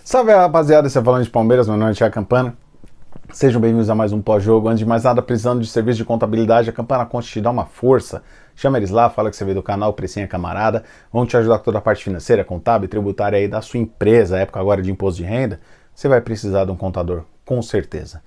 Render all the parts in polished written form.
Salve rapaziada, você falando de Palmeiras, meu nome é Thiago Campana. Sejam bem-vindos a mais um pós-jogo. Antes de mais nada, precisando de serviço de contabilidade, a Campana Conte te dá uma força. Chama eles lá, fala que você veio do canal, precinho é camarada. Vão te ajudar com toda a parte financeira, contábil e tributária aí da sua empresa. Época agora de imposto de renda, você vai precisar de um contador, com certeza.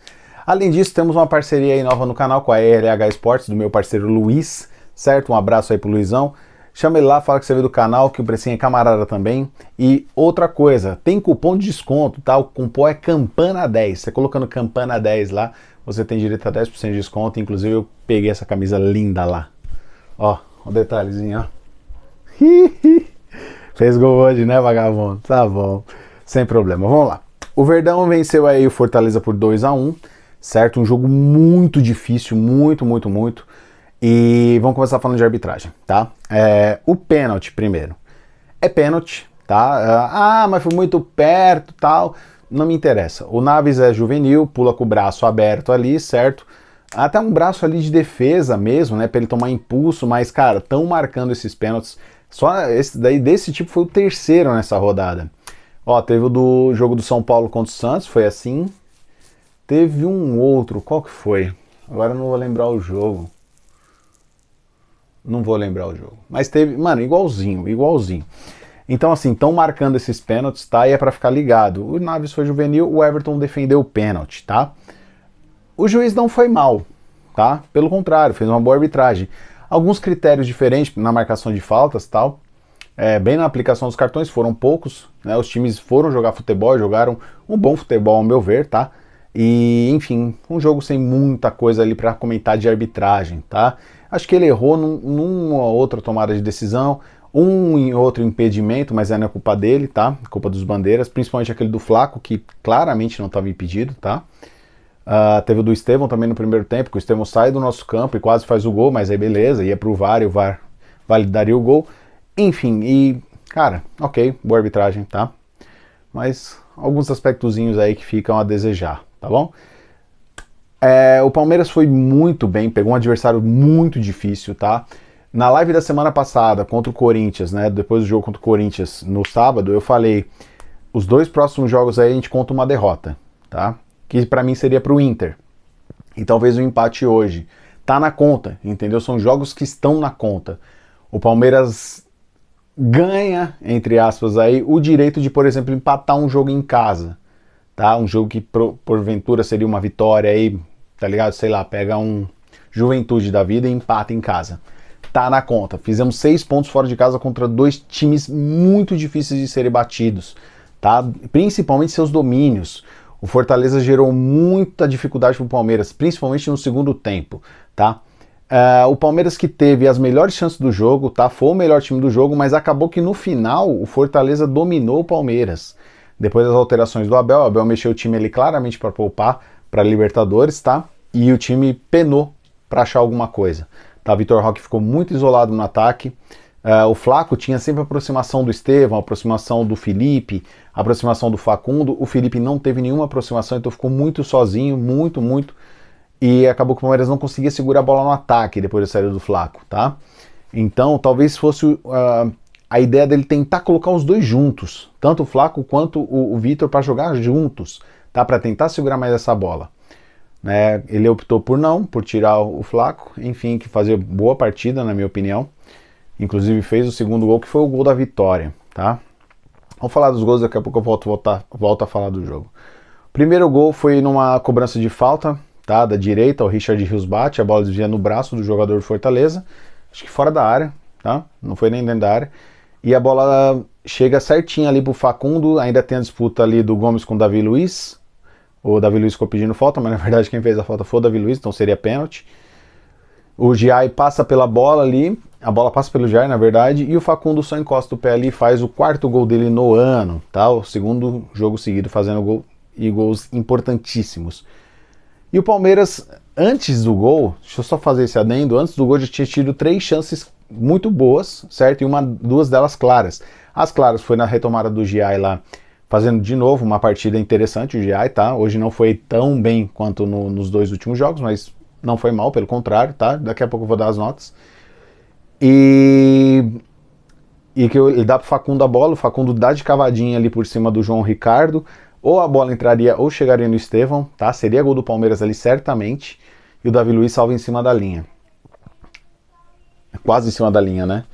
Além disso, temos uma parceria aí nova no canal com a RLH Esportes, do meu parceiro Luiz, certo? Um abraço aí pro Luizão. Chama ele lá, fala que você veio do canal, que o precinho é camarada também. E outra coisa, tem cupom de desconto, tá? O cupom é Campana10. Você colocando Campana10 lá, você tem direito a 10% de desconto. Inclusive eu peguei essa camisa linda lá. Ó, o detalhezinho, ó. Fez gol hoje, né, vagabundo? Tá bom, sem problema. Vamos lá. O Verdão venceu aí o Fortaleza por 2-1, certo? Um jogo muito difícil, muito. E vamos começar falando de arbitragem, tá? O pênalti primeiro. É pênalti, tá? Mas foi muito perto, tal. Não me interessa. O Naves é juvenil, pula com o braço aberto ali, certo? Até um braço ali de defesa mesmo, né? Pra ele tomar impulso, mas, cara, estão marcando esses pênaltis. Só esse daí, desse tipo, foi o terceiro nessa rodada. Ó, teve o do jogo do São Paulo contra o Santos, foi assim. Teve um outro, qual que foi? Agora eu não vou lembrar o jogo. Não vou lembrar o jogo. Mas teve, mano, igualzinho. Então, assim, estão marcando esses pênaltis, tá? E é pra ficar ligado. O Naves foi juvenil, o Everton defendeu o pênalti, tá? O juiz não foi mal, tá? Pelo contrário, fez uma boa arbitragem. Alguns critérios diferentes na marcação de faltas, tal. Bem na aplicação dos cartões, foram poucos, né? Os times foram jogar futebol, jogaram um bom futebol, ao meu ver, tá? E, enfim, um jogo sem muita coisa ali pra comentar de arbitragem, tá? Acho que ele errou numa outra tomada de decisão, em outro impedimento, mas não é culpa dele, tá? Culpa dos bandeiras, principalmente aquele do Flaco, que claramente não estava impedido, tá? Teve o do Estevão também no primeiro tempo, que o Estevão sai do nosso campo e quase faz o gol, mas aí beleza, ia pro VAR e o VAR validaria o gol. Enfim, e, cara, ok, boa arbitragem, tá? Mas alguns aspectozinhos aí que ficam a desejar, tá bom? O Palmeiras foi muito bem, pegou um adversário muito difícil, tá? Na live da semana passada contra o Corinthians, né? Depois do jogo contra o Corinthians no sábado, eu falei: os dois próximos jogos aí a gente conta uma derrota, tá? Que pra mim seria pro Inter. E talvez o empate hoje. Tá na conta, entendeu? São jogos que estão na conta. O Palmeiras ganha, entre aspas, aí, o direito de, por exemplo, empatar um jogo em casa, tá? Um jogo que porventura seria uma vitória aí, tá ligado? Sei lá, pega um Juventude da vida e empata em casa. Tá na conta. Fizemos 6 pontos fora de casa contra dois times muito difíceis de serem batidos, tá? Principalmente seus domínios. O Fortaleza gerou muita dificuldade pro Palmeiras, principalmente no segundo tempo, tá? O Palmeiras que teve as melhores chances do jogo, tá? Foi o melhor time do jogo, mas acabou que no final o Fortaleza dominou o Palmeiras. Depois das alterações do Abel, o Abel mexeu o time ali claramente para poupar para Libertadores, tá? E o time penou para achar alguma coisa, tá? Vitor Roque ficou muito isolado no ataque. O Flaco tinha sempre a aproximação do Estevão, a aproximação do Felipe, a aproximação do Facundo. O Felipe não teve nenhuma aproximação, então ficou muito sozinho, muito. E acabou que o Palmeiras não conseguia segurar a bola no ataque depois da saída do Flaco, tá? Então, talvez fosse a ideia dele tentar colocar os dois juntos, tanto o Flaco quanto o Vitor, para jogar juntos, tá? Para tentar segurar mais essa bola. Ele optou por tirar o Flaco, enfim, que fazia boa partida, na minha opinião. Inclusive fez o segundo gol, que foi o gol da vitória, tá? Vamos falar dos gols, daqui a pouco eu volto a falar do jogo. O primeiro gol foi numa cobrança de falta, tá? Da direita, o Richard Rios bate, a bola desvia no braço do jogador do Fortaleza, acho que fora da área, tá? Não foi nem dentro da área. E a bola chega certinho ali pro Facundo, ainda tem a disputa ali do Gomes com o Davi Luiz. O Davi Luiz ficou pedindo falta, mas na verdade quem fez a falta foi o Davi Luiz, então seria pênalti. O Giai passa pela bola ali, a bola passa pelo Giai, na verdade, e o Facundo só encosta o pé ali e faz o quarto gol dele no ano, tá? O segundo jogo seguido fazendo gol e gols importantíssimos. E o Palmeiras, antes do gol, deixa eu só fazer esse adendo, antes do gol já tinha tido 3 chances muito boas, certo? E duas delas claras. As claras foi na retomada do Giai lá, fazendo de novo uma partida interessante, o Giai, tá? Hoje não foi tão bem quanto nos 2 últimos jogos, mas não foi mal, pelo contrário, tá? Daqui a pouco eu vou dar as notas. E e que ele dá pro Facundo a bola, o Facundo dá de cavadinha ali por cima do João Ricardo, ou a bola entraria ou chegaria no Estevão, tá? Seria gol do Palmeiras ali certamente, e o Davi Luiz salva em cima da linha. Quase em cima da linha, né?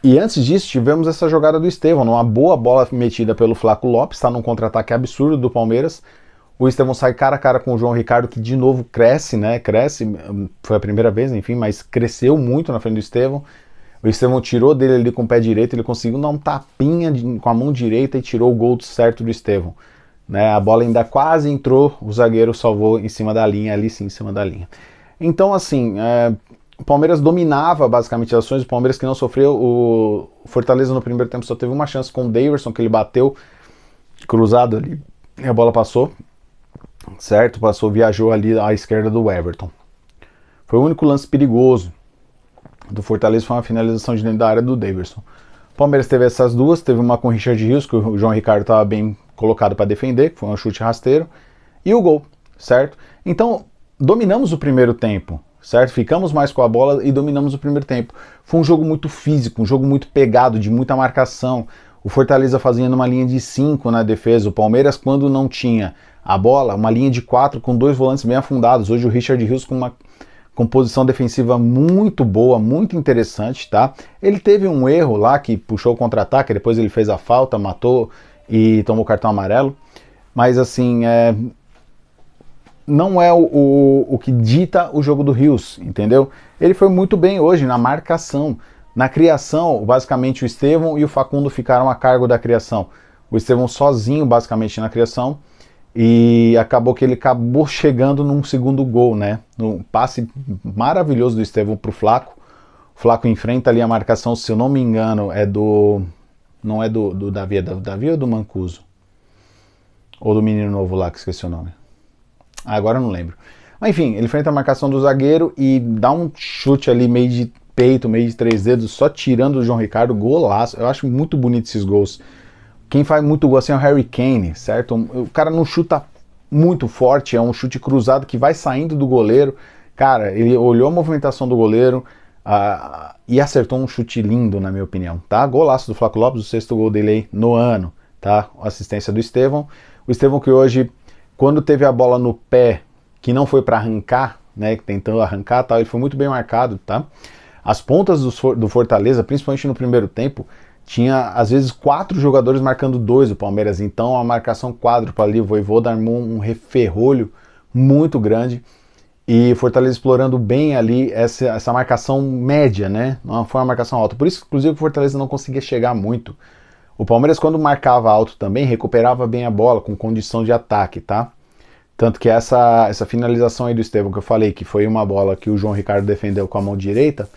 E antes disso, tivemos essa jogada do Estevão, uma boa bola metida pelo Flaco Lopes, tá num contra-ataque absurdo do Palmeiras. O Estevão sai cara a cara com o João Ricardo, que de novo cresce, né? Cresce, foi a primeira vez, enfim, mas cresceu muito na frente do Estevão. O Estevão tirou dele ali com o pé direito, ele conseguiu dar um tapinha com a mão direita e tirou o gol certo do Estevão. Né? A bola ainda quase entrou, o zagueiro salvou em cima da linha, ali sim, em cima da linha. Então, assim, o Palmeiras dominava basicamente as ações, o Palmeiras que não sofreu, o Fortaleza no primeiro tempo só teve uma chance com o Daverson, que ele bateu cruzado ali, e a bola passou, certo? Passou, viajou ali à esquerda do Everton. Foi o único lance perigoso do Fortaleza, foi uma finalização de dentro da área do Daverson. O Palmeiras teve essas duas, teve uma com o Richard Rios, que o João Ricardo estava bem colocado para defender, que foi um chute rasteiro, e o gol, certo? Então, dominamos o primeiro tempo, certo? Ficamos mais com a bola e dominamos o primeiro tempo. Foi um jogo muito físico, um jogo muito pegado, de muita marcação. O Fortaleza fazendo uma linha de 5 na defesa, o Palmeiras, quando não tinha a bola, uma linha de 4 com 2 volantes bem afundados. Hoje o Richard Rios com uma composição defensiva muito boa, muito interessante, tá? Ele teve um erro lá que puxou o contra-ataque, depois ele fez a falta, matou e tomou cartão amarelo, mas assim, não é o que dita o jogo do Rios, entendeu? Ele foi muito bem hoje na marcação, na criação, basicamente o Estevão e o Facundo ficaram a cargo da criação. O Estevão sozinho, basicamente, na criação, e acabou que ele acabou chegando num segundo gol, né? Um passe maravilhoso do Estevão pro Flaco. O Flaco enfrenta ali a marcação, se eu não me engano, não é do Davi, é do Davi ou do Mancuso? Ou do menino novo lá, que esqueci o nome. Agora eu não lembro. Mas enfim, ele enfrenta a marcação do zagueiro e dá um chute ali meio de peito, meio de 3 dedos, só tirando o João Ricardo, golaço. Eu acho muito bonito esses gols. Quem faz muito gol assim é o Harry Kane, certo? O cara não chuta muito forte, é um chute cruzado que vai saindo do goleiro. Cara, ele olhou a movimentação do goleiro e acertou um chute lindo, na minha opinião, tá? Golaço do Flaco Lopes, o 6º gol dele aí no ano, tá? Assistência do Estevão. O Estevão que hoje, quando teve a bola no pé, que não foi para arrancar, né? Tentando arrancar, tal, ele foi muito bem marcado, tá? As pontas do Fortaleza, principalmente no primeiro tempo, tinha às vezes 4 jogadores marcando 2 do Palmeiras, então a marcação quádrupla ali, o Vojvoda armou um referrolho muito grande e Fortaleza explorando bem ali essa marcação média, né? Não foi uma marcação alta, por isso inclusive o Fortaleza não conseguia chegar muito. O Palmeiras, quando marcava alto também, recuperava bem a bola com condição de ataque, tá? Tanto que essa finalização aí do Estevão que eu falei, que foi uma bola que o João Ricardo defendeu com a mão direita,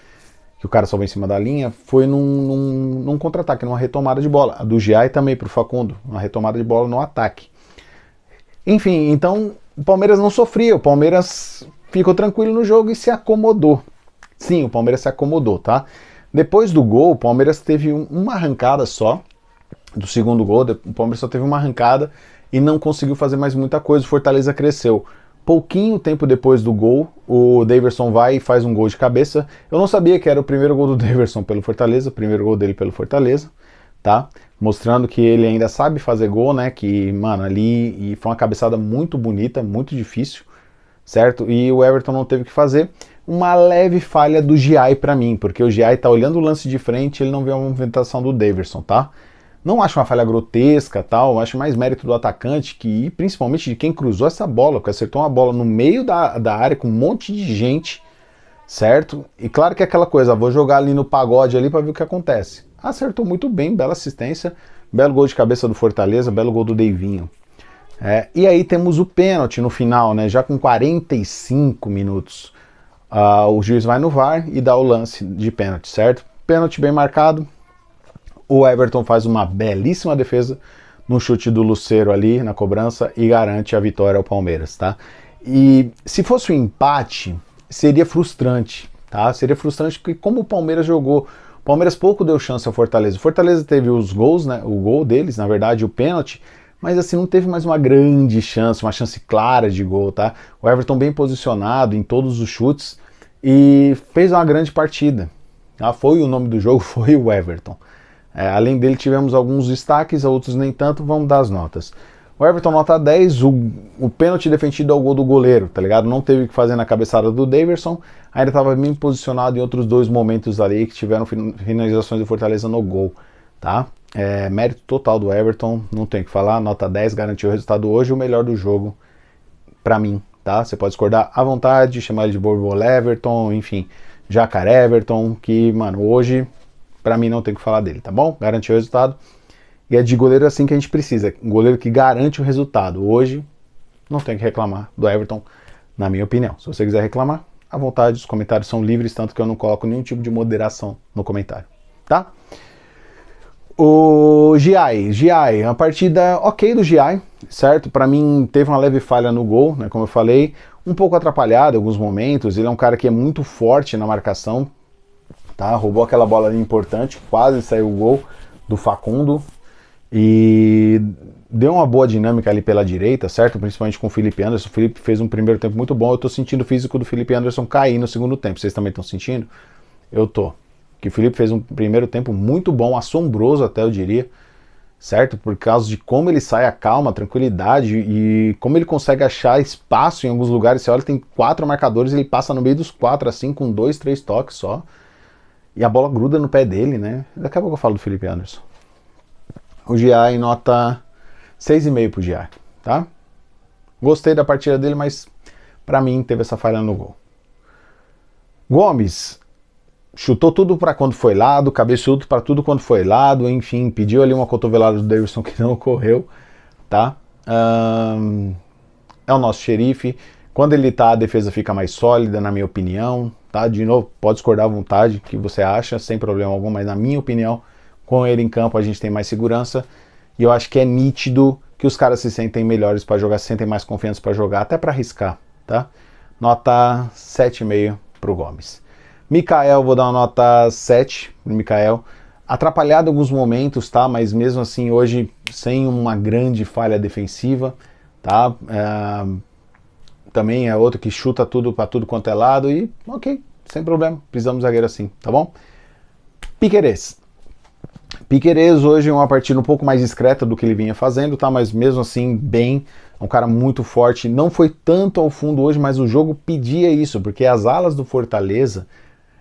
que o cara salvou em cima da linha, foi num contra-ataque, numa retomada de bola. A do Giai também pro Facundo, uma retomada de bola no ataque. Enfim, então o Palmeiras não sofria, o Palmeiras ficou tranquilo no jogo e se acomodou. Sim, o Palmeiras se acomodou, tá? Depois do gol, o Palmeiras teve uma arrancada só, do segundo gol, o Palmeiras só teve uma arrancada e não conseguiu fazer mais muita coisa, o Fortaleza cresceu. Pouquinho tempo depois do gol, o Daverson vai e faz um gol de cabeça. Eu não sabia que era o primeiro gol do Daverson pelo Fortaleza, o primeiro gol dele pelo Fortaleza, tá? Mostrando que ele ainda sabe fazer gol, né? Que, mano, ali e foi uma cabeçada muito bonita, muito difícil, certo? E o Everton não teve o que fazer. Uma leve falha do Giai pra mim, porque o Giai tá olhando o lance de frente e ele não vê a movimentação do Daverson, tá? Não acho uma falha grotesca, tal, acho mais mérito do atacante e principalmente de quem cruzou essa bola, que acertou uma bola no meio da área com um monte de gente, certo? E claro que é aquela coisa, vou jogar ali no pagode ali para ver o que acontece. Acertou muito bem, bela assistência, belo gol de cabeça do Fortaleza, belo gol do Deivinho. E aí temos o pênalti no final, né? Já com 45 minutos. O juiz vai no VAR e dá o lance de pênalti, certo? Pênalti bem marcado. O Everton faz uma belíssima defesa no chute do Lucero ali na cobrança e garante a vitória ao Palmeiras, tá? E se fosse um empate, seria frustrante, tá? Seria frustrante porque como o Palmeiras jogou, o Palmeiras pouco deu chance ao Fortaleza. O Fortaleza teve os gols, né? O gol deles, na verdade, o pênalti, mas assim, não teve mais uma grande chance, uma chance clara de gol, tá? O Everton bem posicionado em todos os chutes e fez uma grande partida, Tá? Foi o nome do jogo, foi o Everton. Além dele tivemos alguns destaques, outros nem tanto, vamos dar as notas. O Everton nota 10, o pênalti defendido ao gol do goleiro, tá ligado? Não teve o que fazer na cabeçada do Daverson, ainda estava bem posicionado em outros dois momentos ali que tiveram finalizações do Fortaleza no gol, tá? Mérito total do Everton, não tem o que falar, nota 10, garantiu o resultado hoje, o melhor do jogo pra mim, tá? Você pode discordar à vontade, chamar ele de Borbol Everton, enfim, Jacaré Everton, que, mano, hoje, pra mim não tem o que falar dele, tá bom? Garantiu o resultado. E é de goleiro assim que a gente precisa, um goleiro que garante o resultado. Hoje, não tem que reclamar do Everton, na minha opinião. Se você quiser reclamar, à vontade, os comentários são livres, tanto que eu não coloco nenhum tipo de moderação no comentário, tá? O Giai, uma partida ok do Giai, certo? Para mim teve uma leve falha no gol, né, como eu falei, um pouco atrapalhado em alguns momentos. Ele é um cara que é muito forte na marcação, tá? Roubou aquela bola ali importante, quase saiu o gol do Facundo e deu uma boa dinâmica ali pela direita, certo? Principalmente com o Felipe Anderson. O Felipe fez um primeiro tempo muito bom. Eu tô sentindo o físico do Felipe Anderson cair no segundo tempo. Vocês também estão sentindo? Eu tô. Que o Felipe fez um primeiro tempo muito bom, assombroso até eu diria, certo? Por causa de como ele sai a calma, a tranquilidade e como ele consegue achar espaço em alguns lugares. Você olha, tem 4 marcadores, ele passa no meio dos 4 assim, com 2, 3 toques só. E a bola gruda no pé dele, né? Daqui a pouco eu falo do Felipe Anderson. O Giai nota 6,5 pro Giai, tá? Gostei da partida dele, mas pra mim teve essa falha no gol. Gomes chutou tudo para quando foi lado, cabeçudo para tudo quando foi lado, enfim, pediu ali uma cotovelada do Davidson que não ocorreu, tá? É o nosso xerife. Quando ele tá, a defesa fica mais sólida, na minha opinião, tá? De novo, pode discordar à vontade, o que você acha, sem problema algum, mas na minha opinião, com ele em campo a gente tem mais segurança e eu acho que é nítido que os caras se sentem melhores para jogar, se sentem mais confiantes para jogar, até para arriscar, tá? Nota 7,5 pro Gomes. Mikael, vou dar uma nota 7 pro Mikael. Atrapalhado em alguns momentos, tá? Mas mesmo assim, hoje, sem uma grande falha defensiva, tá? Também é outro que chuta tudo para tudo quanto é lado e, ok, sem problema. Precisamos de zagueiro assim, tá bom? Piquerez. Piquerez hoje é uma partida um pouco mais discreta do que ele vinha fazendo, tá? Mas mesmo assim, bem, é um cara muito forte. Não foi tanto ao fundo hoje, mas o jogo pedia isso, porque as alas do Fortaleza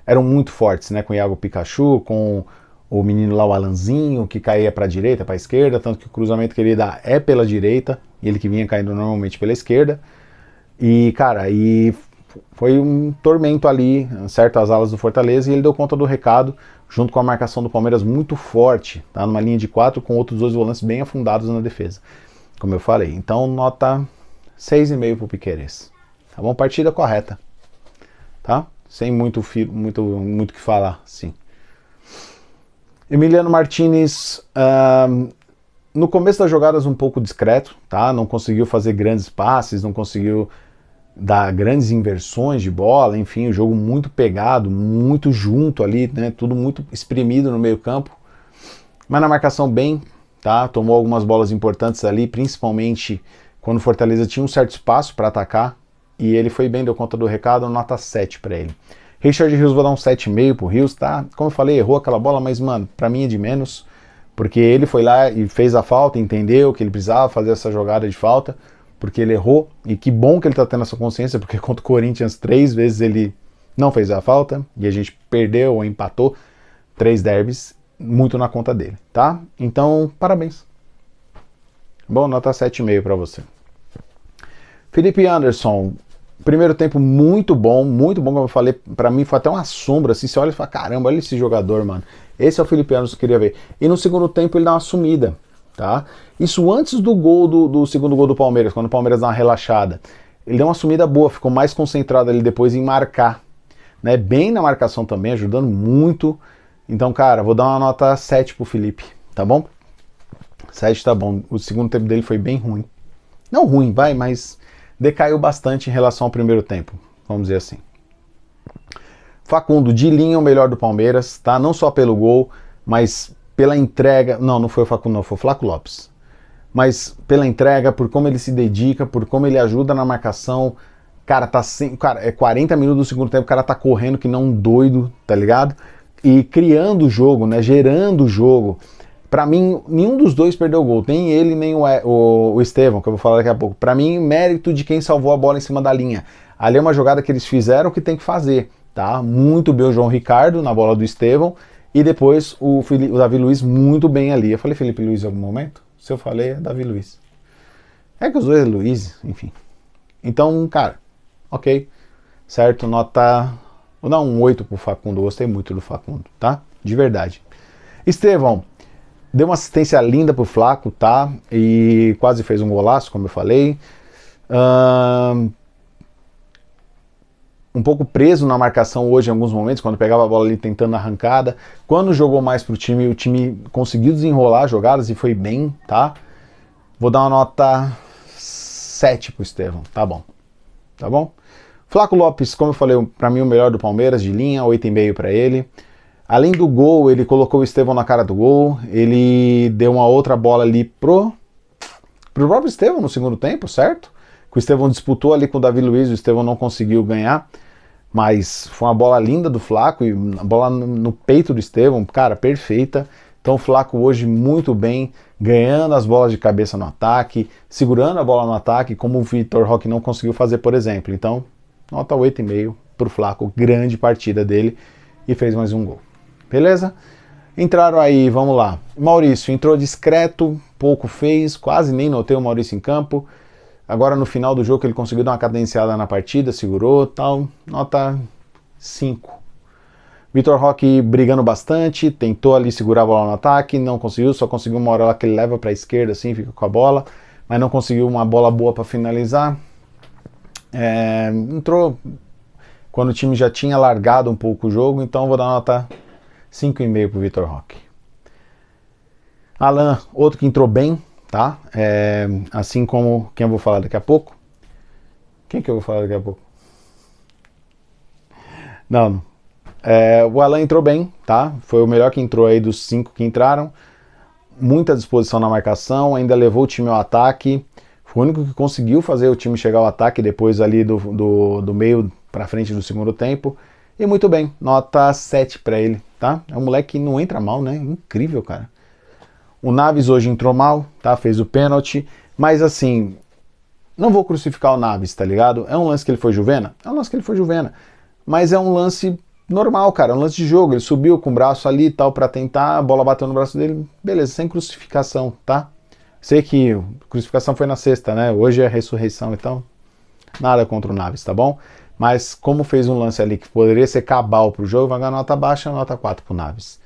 eram muito fortes, né? Com o Iago Pikachu, com o menino lá, o Alanzinho, que caía para a direita, para a esquerda, tanto que o cruzamento que ele dá é pela direita, e ele que vinha caindo normalmente pela esquerda. E, cara, foi um tormento ali, certo? As alas do Fortaleza, e ele deu conta do recado, junto com a marcação do Palmeiras muito forte, tá? Numa linha de 4, com outros 2 volantes bem afundados na defesa, como eu falei. Então, nota 6,5 pro Piquerez. Tá bom? Partida correta, tá? Sem muito que falar, sim. Emiliano Martinez, no começo das jogadas um pouco discreto, tá? Não conseguiu fazer grandes passes, não conseguiu dar grandes inversões de bola, enfim, o jogo muito pegado, muito junto ali, né? Tudo muito espremido no meio campo. Mas na marcação bem, tá? Tomou algumas bolas importantes ali, principalmente quando o Fortaleza tinha um certo espaço para atacar. E ele foi bem, deu conta do recado, nota 7 para ele. Richard Rios, vou dar um 7,5 pro Rios, tá? Como eu falei, errou aquela bola, mas, mano, pra mim é de menos, porque ele foi lá e fez a falta, entendeu que ele precisava fazer essa jogada de falta, porque ele errou, e que bom que ele tá tendo essa consciência, porque contra o Corinthians 3 vezes ele não fez a falta, e a gente perdeu ou empatou 3 derbys, muito na conta dele, tá? Então, parabéns. Bom, nota 7,5 para você. Felipe Anderson, primeiro tempo muito bom, como eu falei, pra mim foi até uma sombra, assim, você olha e fala, caramba, olha esse jogador, mano, esse é o Felipe Anderson que eu queria ver. E no segundo tempo ele dá uma sumida, tá? Isso antes do gol, do segundo gol do Palmeiras, quando o Palmeiras dá uma relaxada. Ele deu uma sumida boa, ficou mais concentrado ali depois em marcar, né? Bem na marcação também, ajudando muito. Então, cara, vou dar uma nota 7 pro Felipe, tá bom? 7 tá bom, o segundo tempo dele foi bem ruim. Não ruim, vai, mas decaiu bastante em relação ao primeiro tempo, vamos dizer assim. Facundo, de linha o melhor do Palmeiras, tá? Não só pelo gol, mas pela entrega. Não foi o Facundo, não, foi o Flaco Lopes. Mas pela entrega, por como ele se dedica, por como ele ajuda na marcação. Cara, é 40 minutos do segundo tempo, o cara tá correndo que não um doido, tá ligado? e criando o jogo, né, gerando o jogo. Para mim, nenhum dos dois perdeu o gol, nem ele, nem o Estevão, que eu vou falar daqui a pouco. Para mim, mérito de quem salvou a bola em cima da linha. Ali é uma jogada que eles fizeram que tem que fazer, tá? Muito bem o João Ricardo na bola do Estevão, e depois o Davi Luiz muito bem ali. Eu falei Felipe Luiz em algum momento? Se eu falei, é Davi Luiz. É que os dois é Luiz, enfim. Então, cara, ok, certo, nota... Vou dar um 8 pro Facundo, gostei muito do Facundo, tá? De verdade. Estevão, deu uma assistência linda pro Flaco, tá? E quase fez um golaço, como eu falei. Um pouco preso na marcação hoje em alguns momentos, quando pegava a bola ali tentando a arrancada. Quando jogou mais pro time, o time conseguiu desenrolar jogadas e foi bem, tá? Vou dar uma nota 7 pro Estevão, tá bom. Tá bom? Flaco Lopes, como eu falei, para mim o melhor do Palmeiras, de linha, 8,5 para ele. Além do gol, ele colocou o Estevão na cara do gol, ele deu uma outra bola ali pro próprio Estevão no segundo tempo, certo? Que o Estevão disputou ali com o Davi Luiz, o Estevão não conseguiu ganhar, mas foi uma bola linda do Flaco, e a bola no peito do Estevão, cara, perfeita. Então o Flaco hoje muito bem, ganhando as bolas de cabeça no ataque, segurando a bola no ataque, como o Vitor Roque não conseguiu fazer, por exemplo. Então, nota 8,5 pro Flaco, grande partida dele, e fez mais um gol. Beleza? Entraram aí, vamos lá. Maurício entrou discreto, pouco fez, quase nem notei o Maurício em campo. Agora no final do jogo ele conseguiu dar uma cadenciada na partida, segurou, tal, nota 5. Vitor Roque brigando bastante, tentou ali segurar a bola no ataque, não conseguiu, só conseguiu uma hora lá que ele leva para a esquerda assim, fica com a bola, mas não conseguiu uma bola boa para finalizar. Entrou quando o time já tinha largado um pouco o jogo, então vou dar nota 5,5 pro Vitor Roque. Alan, outro que entrou bem, tá? Assim como quem eu vou falar daqui a pouco. Quem que eu vou falar daqui a pouco? Não. O Alan entrou bem, tá? Foi o melhor que entrou aí dos 5 que entraram. Muita disposição na marcação, ainda levou o time ao ataque. Foi o único que conseguiu fazer o time chegar ao ataque depois ali do meio para frente do segundo tempo. E muito bem, nota 7 para ele, tá? É um moleque que não entra mal, né? Incrível, cara. O Naves hoje entrou mal, tá? Fez o pênalti, mas assim, não vou crucificar o Naves, tá ligado? É um lance que ele foi Juvena? É um lance que ele foi Juvena, mas é um lance normal, cara, é um lance de jogo. Ele subiu com o braço ali e tal pra tentar, a bola bateu no braço dele, beleza, sem crucificação, tá? Sei que a crucificação foi na sexta, né? Hoje é a ressurreição, então nada contra o Naves, tá bom? Mas como fez um lance ali que poderia ser cabal pro jogo, vai ganhar nota baixa, nota 4 pro Naves.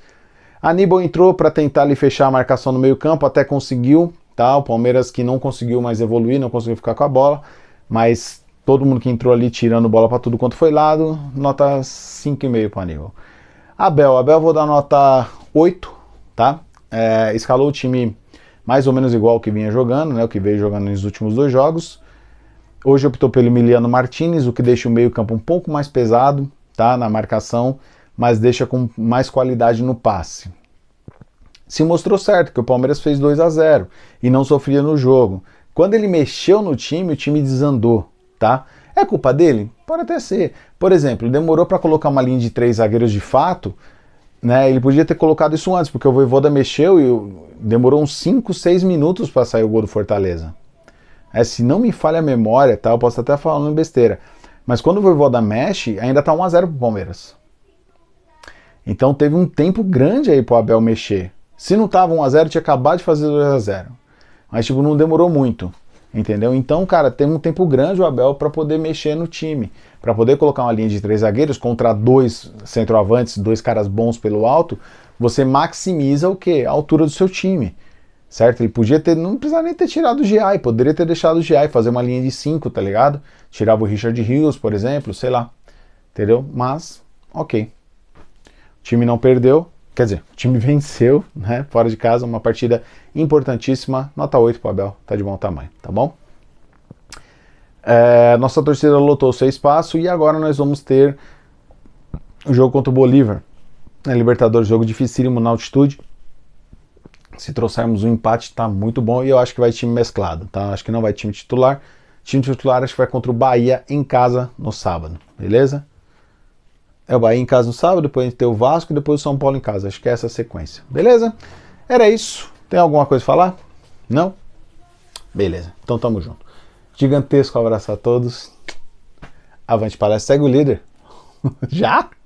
Aníbal entrou para tentar ali fechar a marcação no meio campo, até conseguiu, tá? O Palmeiras que não conseguiu mais evoluir, não conseguiu ficar com a bola, mas todo mundo que entrou ali tirando bola para tudo quanto foi lado, nota 5,5 para Aníbal. Abel vou dar nota 8, tá? Escalou o time mais ou menos igual ao que vinha jogando, né? O que veio jogando nos últimos 2 jogos. Hoje optou pelo Emiliano Martinez, o que deixa o meio campo um pouco mais pesado, tá? Na marcação, mas deixa com mais qualidade no passe. Se mostrou certo, que o Palmeiras fez 2-0 e não sofria no jogo. Quando ele mexeu no time, o time desandou, tá? É culpa dele? Pode até ser. Por exemplo, demorou para colocar uma linha de 3 zagueiros de fato, né? Ele podia ter colocado isso antes, porque o Vojvoda mexeu e demorou uns 5, 6 minutos para sair o gol do Fortaleza. Se não me falha a memória, tá? Eu posso até falando besteira, mas quando o Vojvoda mexe, ainda tá 1-0 pro Palmeiras. Então teve um tempo grande aí pro Abel mexer. Se não tava 1-0, tinha acabado de fazer 2-0. Mas tipo, não demorou muito, entendeu? Então, cara, tem um tempo grande o Abel para poder mexer no time, para poder colocar uma linha de 3 zagueiros contra 2 centroavantes, 2 caras bons pelo alto, você maximiza o quê? A altura do seu time. Certo? Ele podia ter, não precisava nem ter tirado o GI, poderia ter deixado o GI, fazer uma linha de 5, tá ligado? Tirava o Richard Rios, por exemplo, sei lá, entendeu? Mas, ok. O time não perdeu, quer dizer, o time venceu, né? Fora de casa, uma partida importantíssima, nota 8 pro Abel, tá de bom tamanho, tá bom? Nossa torcida lotou o seu espaço e agora nós vamos ter o jogo contra o Bolívar, na Libertadores, jogo dificílimo na altitude. Se trouxermos um empate, tá muito bom. E eu acho que vai time mesclado, tá? Acho que não vai time titular. Time titular acho que vai contra o Bahia em casa no sábado, beleza? É o Bahia em casa no sábado, depois a gente tem o Vasco e depois o São Paulo em casa. Acho que é essa a sequência. Beleza? Era isso. Tem alguma coisa a falar? Não? Beleza. Então tamo junto. Gigantesco abraço a todos. Avante palestra, segue o líder. Já?